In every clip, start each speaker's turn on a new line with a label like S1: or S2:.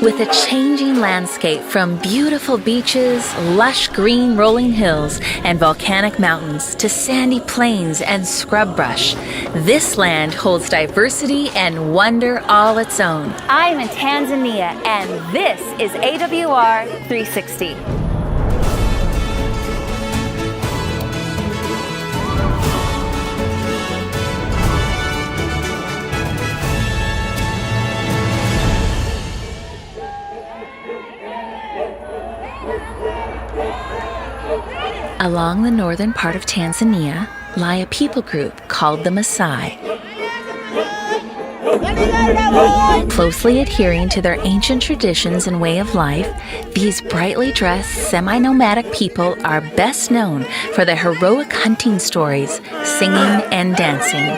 S1: With a changing landscape from beautiful beaches, lush green rolling hills, and volcanic mountains to sandy plains and scrub brush, this land holds diversity and wonder all its own. I'm in Tanzania, and this is AWR360. Along the northern part of Tanzania lie a people group called the Maasai. Closely adhering to their ancient traditions and way of life, these brightly dressed, semi-nomadic people are best known for their heroic hunting stories, singing, and dancing.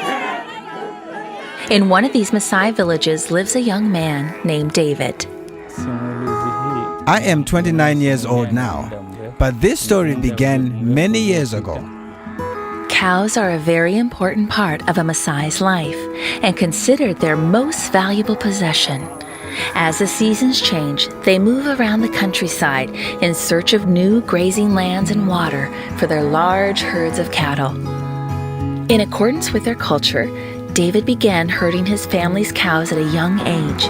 S1: In one of these Maasai villages lives a young man named David.
S2: I am 29 years old now, but this story began many years ago.
S1: Cows are a very important part of a Maasai's life and considered their most valuable possession. As the seasons change, they move around the countryside in search of new grazing lands and water for their large herds of cattle. In accordance with their culture, David began herding his family's cows at a young age.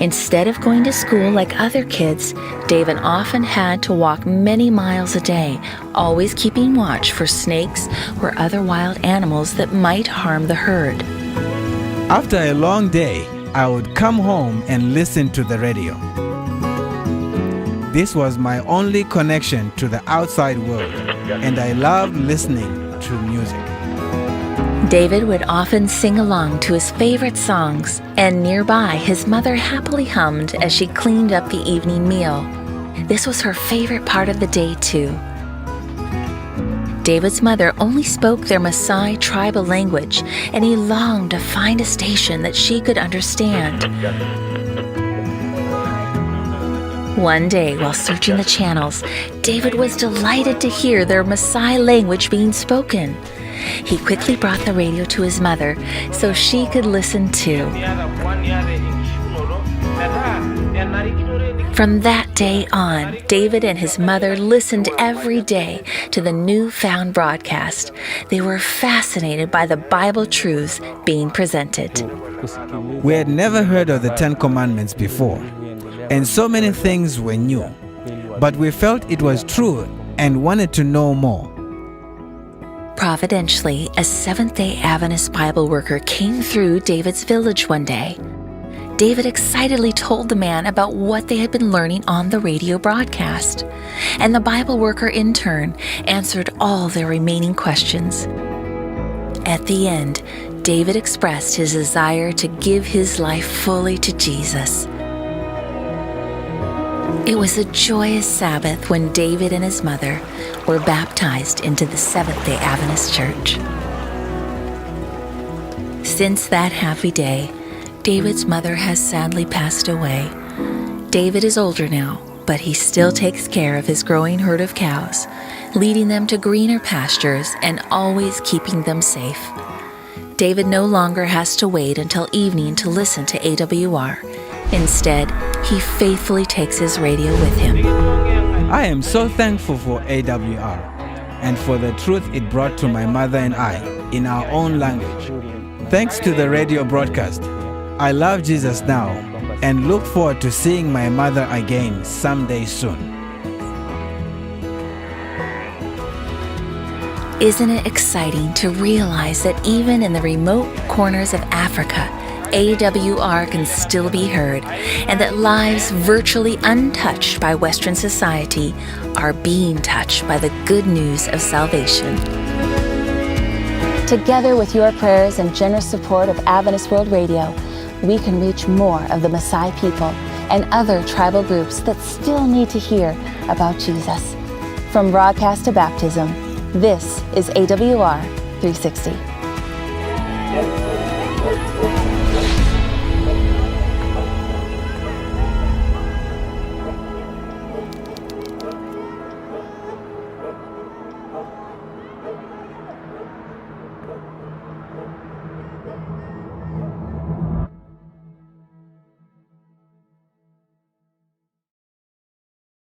S1: Instead of going to school like other kids, David often had to walk many miles a day, always keeping watch for snakes or other wild animals that might harm the herd.
S2: After a long day, I would come home and listen to the radio. This was my only connection to the outside world, and I loved listening to music.
S1: David would often sing along to his favorite songs, and nearby his mother happily hummed as she cleaned up the evening meal. This was her favorite part of the day, too. David's mother only spoke their Maasai tribal language, and he longed to find a station that she could understand. One day, while searching the channels, David was delighted to hear their Maasai language being spoken. He quickly brought the radio to his mother so she could listen too. From that day on, David and his mother listened every day to the newfound broadcast. They were fascinated by the Bible truths being presented.
S2: We had never heard of the Ten Commandments before, and so many things were new. But we felt it was true and wanted to know more.
S1: Providentially, a Seventh-day Adventist Bible worker came through David's village one day. David excitedly told the man about what they had been learning on the radio broadcast, and the Bible worker in turn answered all their remaining questions. At the end, David expressed his desire to give his life fully to Jesus. It was a joyous Sabbath when David and his mother were baptized into the Seventh-day Adventist Church. Since that happy day, David's mother has sadly passed away. David is older now, but he still takes care of his growing herd of cows, leading them to greener pastures and always keeping them safe. David no longer has to wait until evening to listen to AWR. Instead, he faithfully takes his radio with him.
S2: I am so thankful for AWR and for the truth it brought to my mother and I in our own language. Thanks to the radio broadcast, I love Jesus now and look forward to seeing my mother again someday soon.
S1: Isn't it exciting to realize that even in the remote corners of Africa, AWR can still be heard, and that lives virtually untouched by Western society are being touched by the good news of salvation. Together with your prayers and generous support of Adventist World Radio, we can reach more of the Maasai people and other tribal groups that still need to hear about Jesus. From broadcast to baptism, this is AWR 360.